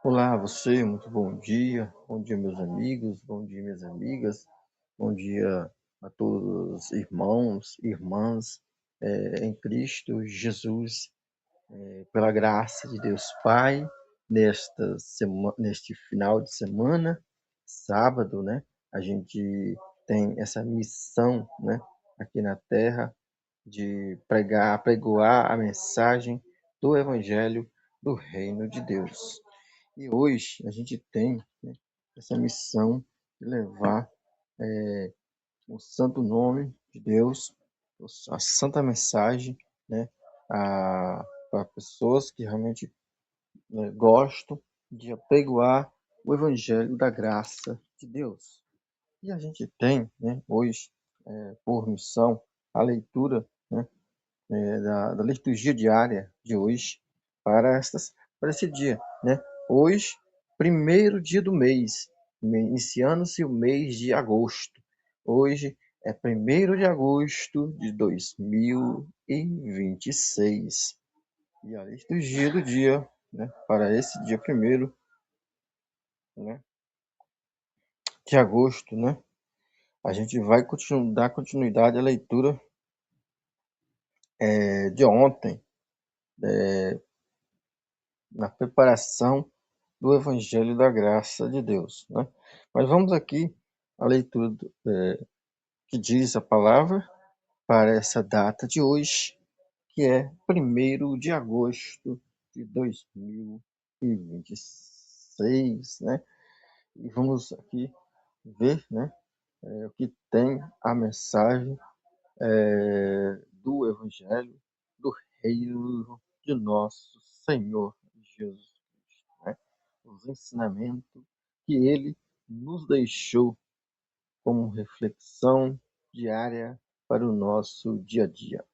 Olá, você, muito bom dia. Bom dia, meus amigos, bom dia, minhas amigas. Bom dia a todos os irmãos, irmãs, em Cristo Jesus, pela graça de Deus Pai, neste final de semana, sábado, né? A gente tem essa missão, né, aqui na Terra de pregoar a mensagem do Evangelho do Reino de Deus. E hoje a gente tem, né, essa missão de levar o santo nome de Deus, a santa mensagem, né, para pessoas que realmente, né, gostam de apregoar o evangelho da graça de Deus. E a gente tem, né, hoje, por missão, a leitura, né, da liturgia diária de hoje para esse dia, né? Hoje, primeiro dia do mês, iniciando-se o mês de agosto. Hoje é 1º de agosto de 2026. E a liturgia do dia, né, para esse dia primeiro, né, de agosto, né, a gente vai dar continuidade à leitura de ontem, na preparação do Evangelho da Graça de Deus, né? Mas vamos aqui à leitura que diz a palavra para essa data de hoje, que é 1º de agosto de 2026, né? E vamos aqui ver, né, o que tem a mensagem do Evangelho do Reino de nosso Senhor Jesus Cristo, né? Os ensinamentos que ele nos deixou como reflexão diária para o nosso dia a dia.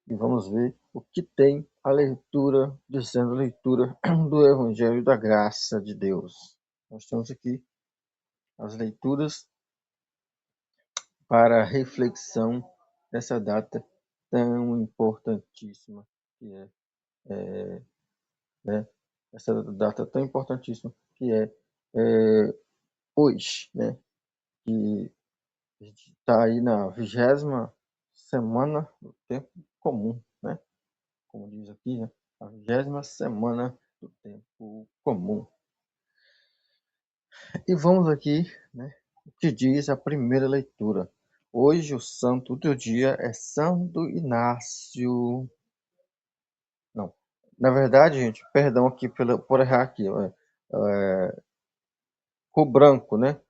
E vamos ver o que tem a leitura, dizendo a leitura do Evangelho da Graça de Deus. Nós temos aqui as leituras para a reflexão dessa data tão importantíssima que né, essa data tão importantíssima que hoje, né, que a gente está aí na 20ª semana do tempo comum, né? Como diz aqui, né? A 20ª semana do tempo comum. E vamos aqui, né? O que diz a primeira leitura. Hoje o santo do dia é Santo Inácio. Não, na verdade, gente, perdão aqui por errar aqui. Cor branco, né?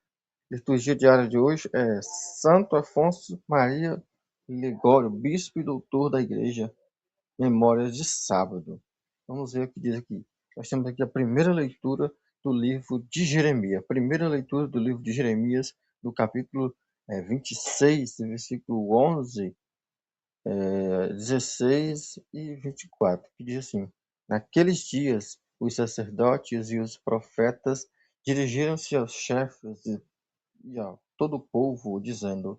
Liturgia diária de hoje é Santo Afonso Maria Ligório, bispo e doutor da Igreja, Memórias de Sábado. Vamos ver o que diz aqui. Nós temos aqui a primeira leitura do livro de Jeremias. Primeira leitura do livro de Jeremias, no capítulo 26, versículo 11, 16 e 24, que diz assim: Naqueles dias, os sacerdotes e os profetas dirigiram-se aos chefes e a todo o povo, dizendo: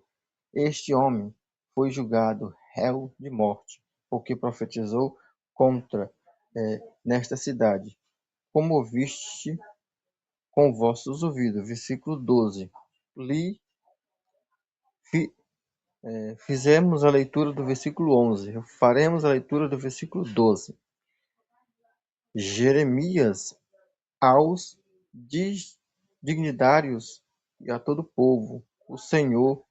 Este homem foi julgado réu de morte, porque profetizou contra nesta cidade, como ouviste com vossos ouvidos. Versículo 12. Li, fi, fizemos a leitura do versículo 11. Faremos a leitura do versículo 12. Jeremias aos dignitários e a todo o povo. O Senhor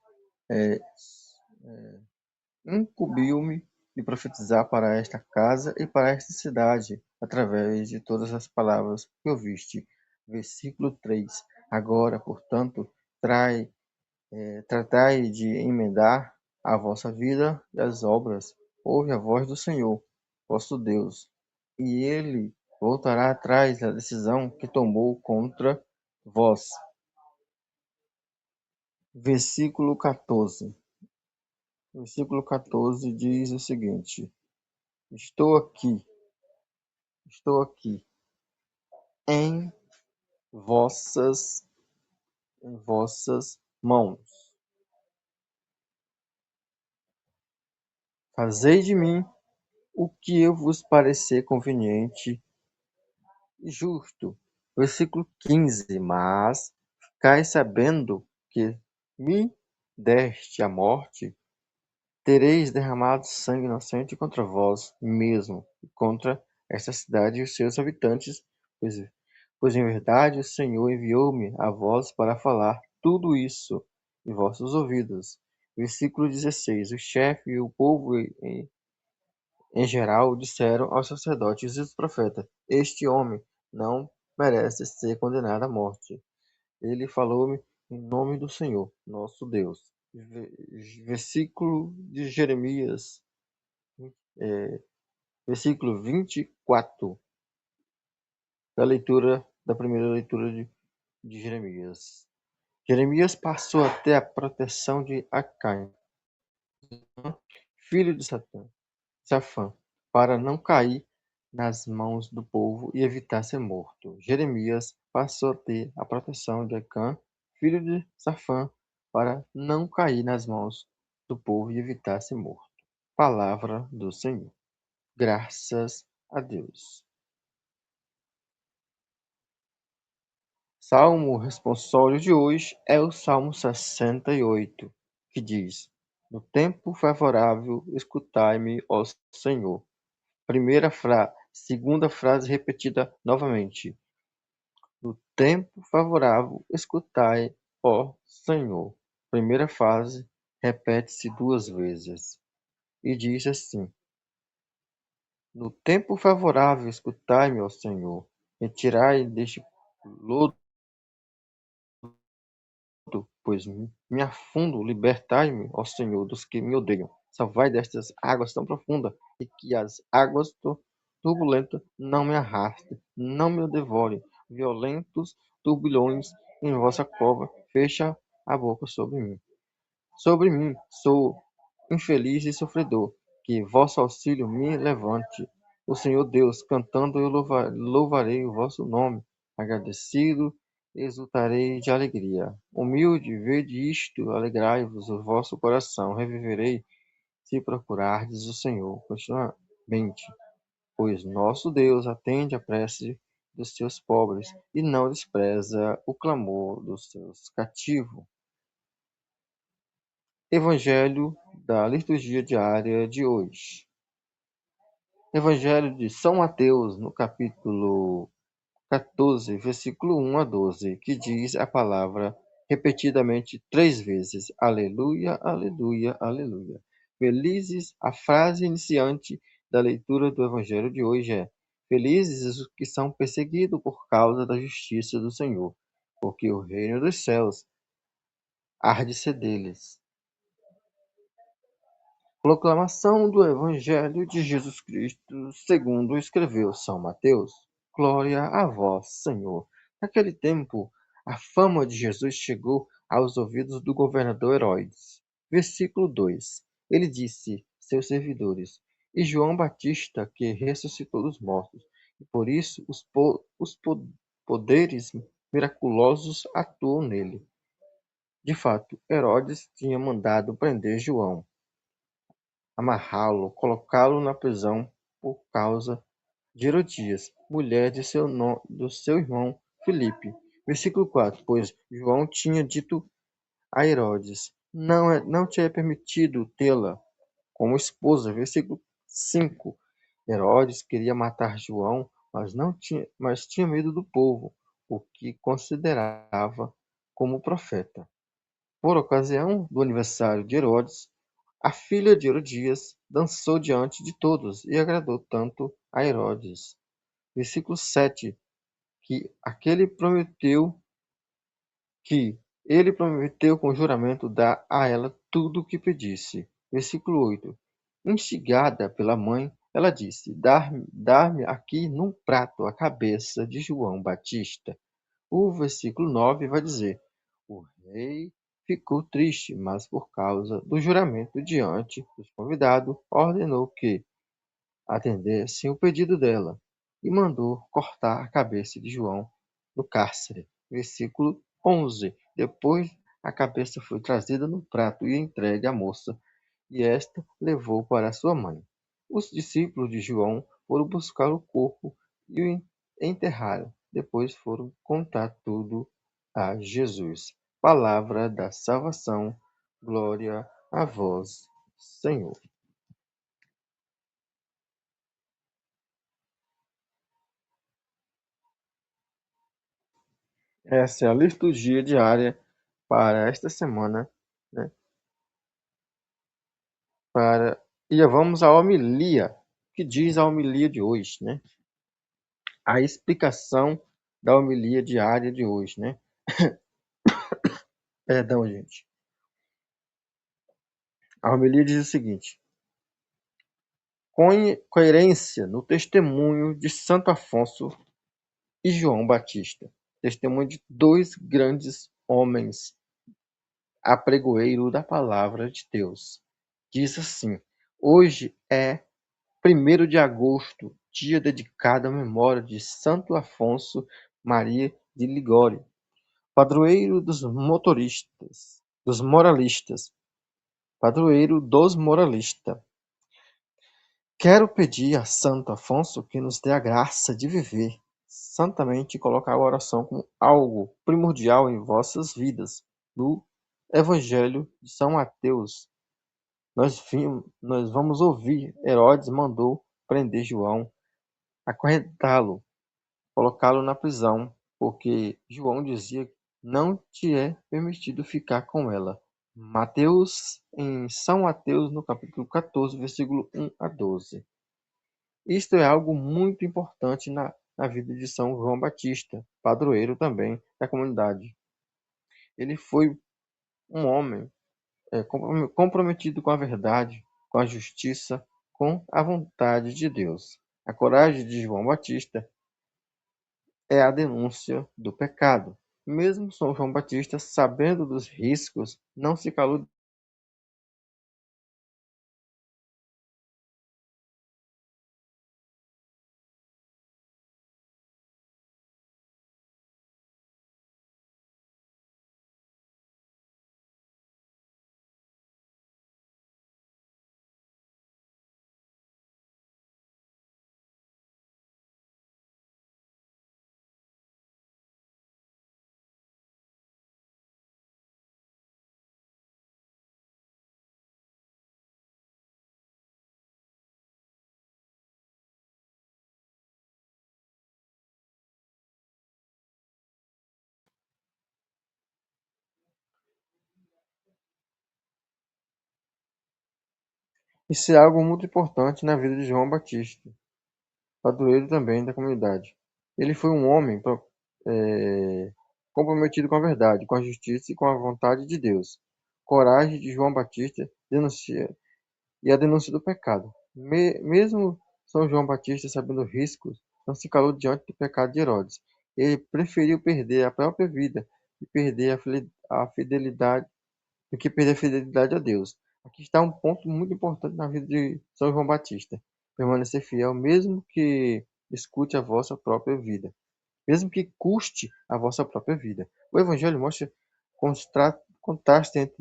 incumbiu-me de profetizar para esta casa e para esta cidade, através de todas as palavras que ouviste. Versículo 3. Agora, portanto, tratai de emendar a vossa vida e as obras. Ouve a voz do Senhor, vosso Deus, e ele voltará atrás da decisão que tomou contra vós. Versículo 14. Versículo 14 diz o seguinte: Estou aqui, estou aqui em vossas, em vossas mãos. Fazei de mim o que eu vos parecer conveniente, e justo. Versículo 15. Mas ficai sabendo que me deste a morte, tereis derramado sangue inocente contra vós mesmo, e contra esta cidade e os seus habitantes, pois, pois em verdade o Senhor enviou-me a vós para falar tudo isso em vossos ouvidos. Versículo 16. O chefe e o povo em geral disseram aos sacerdotes e aos profetas: Este homem não merece ser condenado à morte. Ele falou-me em nome do Senhor, nosso Deus. Versículo de Jeremias, é, versículo 24 da primeira leitura de Jeremias. Jeremias passou até a proteção de Acai, filho de Safã, para não cair nas mãos do povo e evitar ser morto. Jeremias passou a ter a proteção de Acã, filho de Safã, para não cair nas mãos do povo e evitar ser morto. Palavra do Senhor. Graças a Deus. Salmo responsório de hoje é o Salmo 68, que diz: No tempo favorável, escutai-me, ó Senhor. Segunda frase repetida novamente. No tempo favorável, escutai, ó Senhor. Primeira frase repete-se duas vezes e diz assim: No tempo favorável, escutai-me, ó Senhor. Retirai deste lodo, pois me afundo, libertai-me, ó Senhor, dos que me odeiam. Salvai destas águas tão profundas, e que as águas turbulentas não me arrastem, não me devorem. Violentos turbilhões em vossa cova, fecha a boca sobre mim, sou infeliz e sofredor, que vosso auxílio me levante. O Senhor Deus, cantando eu louvarei o vosso nome, agradecido, exultarei de alegria. Humilde, vede isto, alegrai-vos o vosso coração, reviverei, se procurardes o Senhor continuamente, pois nosso Deus atende a prece dos seus pobres e não despreza o clamor dos seus cativos. Evangelho da liturgia diária de hoje. Evangelho de São Mateus, no capítulo 14, versículo 1 a 12, que diz a palavra repetidamente três vezes: Aleluia, aleluia, aleluia. Felizes, a frase iniciante da leitura do Evangelho de hoje é: Felizes os que são perseguidos por causa da justiça do Senhor, porque o reino dos céus há de ser deles. Proclamação do Evangelho de Jesus Cristo, segundo escreveu São Mateus. Glória a vós, Senhor. Naquele tempo, a fama de Jesus chegou aos ouvidos do governador Herodes. Versículo 2. Ele disse seus servidores: E João Batista, que ressuscitou dos mortos, e por isso os poderes miraculosos atuam nele. De fato, Herodes tinha mandado prender João, amarrá-lo, colocá-lo na prisão por causa de Herodias, mulher do seu irmão Filipe. Versículo 4. Pois João tinha dito a Herodes: não te é permitido tê-la como esposa. Versículo 5. Herodes queria matar João, mas tinha medo do povo, o que considerava como profeta. Por ocasião do aniversário de Herodes, a filha de Herodias dançou diante de todos e agradou tanto a Herodes. Versículo 7, que ele prometeu com juramento dar a ela tudo o que pedisse. Versículo 8, instigada pela mãe, ela disse: Dar-me aqui num prato a cabeça de João Batista. O versículo 9 vai dizer: O rei ficou triste, mas por causa do juramento diante dos convidados, ordenou que atendessem o pedido dela e mandou cortar a cabeça de João no cárcere. Versículo 11. Depois a cabeça foi trazida no prato e entregue à moça, e esta levou para sua mãe. Os discípulos de João foram buscar o corpo e enterraram. Depois foram contar tudo a Jesus. Palavra da salvação. Glória a vós, Senhor. Essa é a liturgia diária para esta semana, né? E vamos à homilia, que diz a homilia de hoje, né? A explicação da homilia diária de hoje, né? Perdão, gente. A homilia diz o seguinte: coerência no testemunho de Santo Afonso e João Batista, testemunho de dois grandes homens, apregoeiro da palavra de Deus. Diz assim: hoje é 1º de agosto, dia dedicado à memória de Santo Afonso Maria de Ligório, padroeiro dos motoristas, dos moralistas, padroeiro dos moralistas. Quero pedir a Santo Afonso que nos dê a graça de viver santamente e colocar a oração como algo primordial em vossas vidas. No Evangelho de São Mateus, nós vamos ouvir: Herodes mandou prender João, acorrentá-lo, colocá-lo na prisão, porque João dizia: não te é permitido ficar com ela. Em São Mateus, no capítulo 14, versículo 1 a 12. Isto é algo muito importante na vida de São João Batista, padroeiro também da comunidade. Ele foi um homem comprometido com a verdade, com a justiça, com a vontade de Deus. A coragem de João Batista é a denúncia do pecado. Mesmo São João Batista, sabendo dos riscos, não se calou. Isso é algo muito importante na vida de João Batista, padroeiro também da comunidade. Ele foi um homem comprometido com a verdade, com a justiça e com a vontade de Deus. Coragem de João Batista denuncia e a denúncia do pecado. Mesmo São João Batista, sabendo riscos, não se calou diante do pecado de Herodes. Ele preferiu perder a própria vida e perder a fidelidade do que perder a fidelidade a Deus. Aqui está um ponto muito importante na vida de São João Batista: permanecer fiel, mesmo que escute a vossa própria vida, mesmo que custe a vossa própria vida. O Evangelho mostra contraste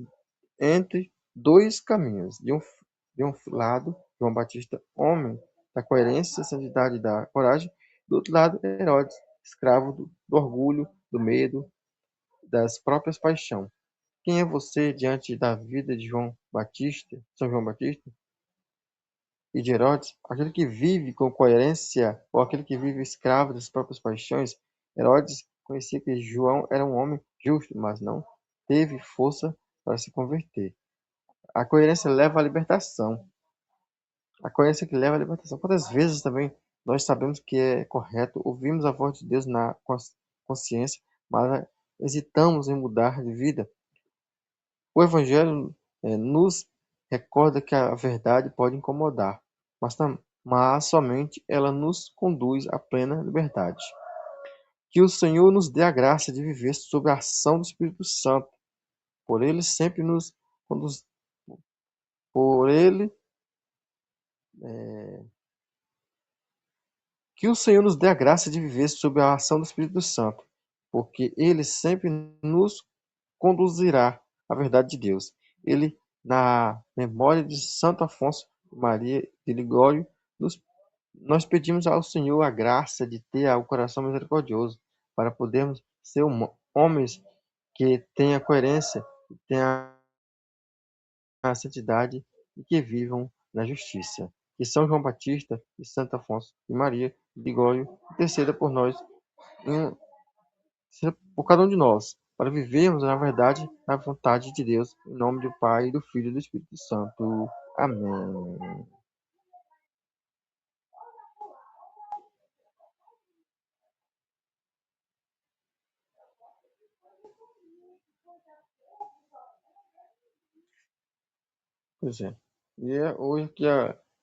entre dois caminhos. De um lado, João Batista, homem da coerência, santidade e da coragem; do outro lado, Herodes, escravo do orgulho, do medo, das próprias paixões. Quem é você diante da vida de João Batista, São João Batista e de Herodes? Aquele que vive com coerência ou aquele que vive escravo das próprias paixões? Herodes conhecia que João era um homem justo, mas não teve força para se converter. A coerência leva à libertação. A coerência que leva à libertação. Quantas vezes também nós sabemos que é correto, ouvimos a voz de Deus na consciência, mas hesitamos em mudar de vida? O Evangelho nos recorda que a verdade pode incomodar, mas somente ela nos conduz à plena liberdade. Que o Senhor nos dê a graça de viver sob a ação do Espírito Santo. Por ele sempre nos conduz, por ele Que o Senhor nos dê a graça de viver sob a ação do Espírito Santo, porque ele sempre nos conduzirá à verdade de Deus. Ele, na memória de Santo Afonso Maria de Ligório, nos Nós pedimos ao Senhor a graça de ter o coração misericordioso para podermos ser homens que tenham coerência, que tenham a santidade e que vivam na justiça. Que São João Batista e Santo Afonso e Maria de Ligório interceda por nós, por cada um de nós, para vivermos, na verdade, a vontade de Deus, em nome do Pai, do Filho e do Espírito Santo. Amém. Pois é. E hoje aqui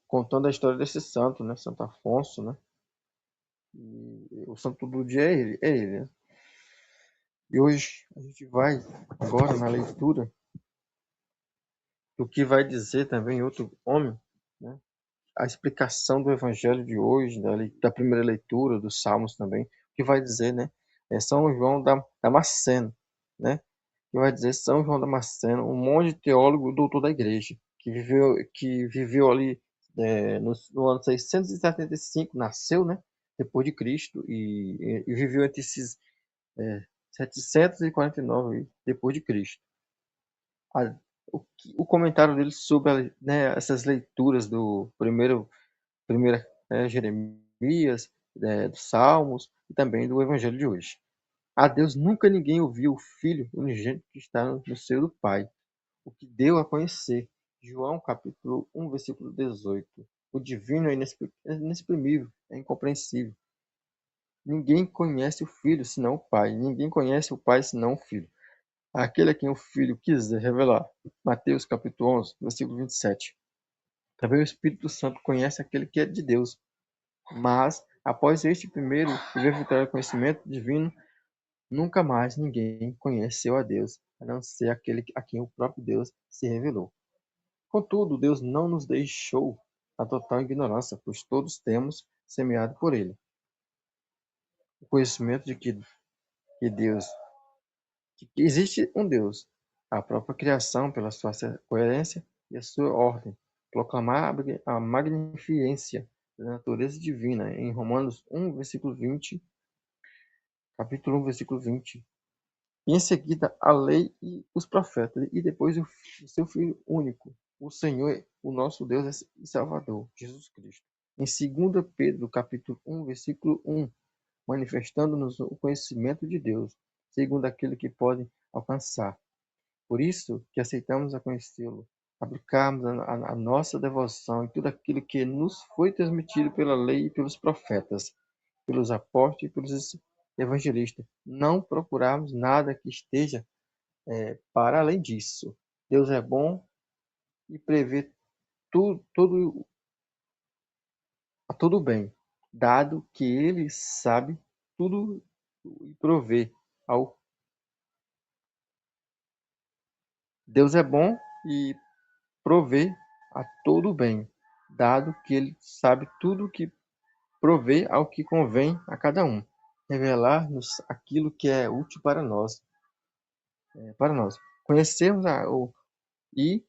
contando a história desse santo, né? Santo Afonso, né? E o santo do dia é ele, né? E hoje a gente vai agora na leitura do que vai dizer também outro homem, né? A explicação do evangelho de hoje, da primeira leitura dos Salmos também, que vai dizer, né? É São João Damasceno, né? Que vai dizer São João Damasceno, um monge teólogo e doutor da igreja, que viveu ali no ano 675, nasceu, né? Depois de Cristo, e viveu entre esses 749 depois de Cristo. A, o comentário dele sobre, né, essas leituras do primeira, Jeremias, dos Salmos e também do Evangelho de hoje. A Deus nunca ninguém ouviu o Filho unigênito que está no seio do Pai, o que deu a conhecer. João capítulo 1, versículo 18. O divino é inexprimível, é incompreensível. Ninguém conhece o Filho senão o Pai. Ninguém conhece o Pai senão o Filho. Aquele a quem o Filho quiser revelar. Mateus capítulo 11, versículo 27. Também o Espírito Santo conhece aquele que é de Deus. Mas, após este primeiro e verdadeiro conhecimento divino, nunca mais ninguém conheceu a Deus, a não ser aquele a quem o próprio Deus se revelou. Contudo, Deus não nos deixou a total ignorância, pois todos temos semeado por ele. O conhecimento de que Deus, que existe um Deus, a própria criação pela sua coerência e a sua ordem, proclamar a magnificência da natureza divina em Romanos 1, versículo 20, capítulo 1, versículo 20. E em seguida a lei e os profetas, e depois o seu Filho único, o Senhor, o nosso Deus e Salvador, Jesus Cristo. Em 2 Pedro, capítulo 1, versículo 1, manifestando-nos o conhecimento de Deus, segundo aquele que pode alcançar. Por isso que aceitamos a conhecê-lo, aplicarmos a nossa devoção em tudo aquilo que nos foi transmitido pela lei e pelos profetas, pelos apóstolos e pelos evangelistas. Não procurarmos nada que esteja para além disso. Deus é bom e prevê tudo bem, dado que ele sabe tudo e provê ao Deus é bom e provê a todo bem, dado que ele sabe tudo que provê ao que convém a cada um, revelar-nos aquilo que é útil para nós. Conhecermos e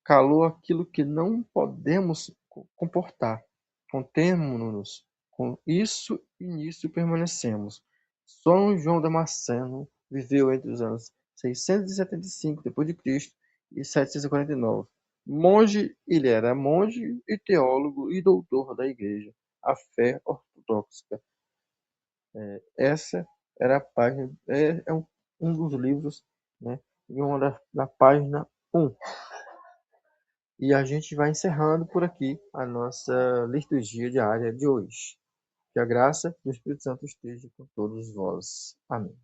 calou aquilo que não podemos comportar. Contemo-nos com isso e nisso permanecemos. São João Damasceno viveu entre os anos 675 depois de Cristo e 749. Monge, ele era monge e teólogo e doutor da Igreja, a fé ortodoxa. Essa era a página, um dos livros, né? E uma da página 1. E a gente vai encerrando por aqui a nossa liturgia diária de hoje. Que a graça do Espírito Santo esteja com todos vós. Amém.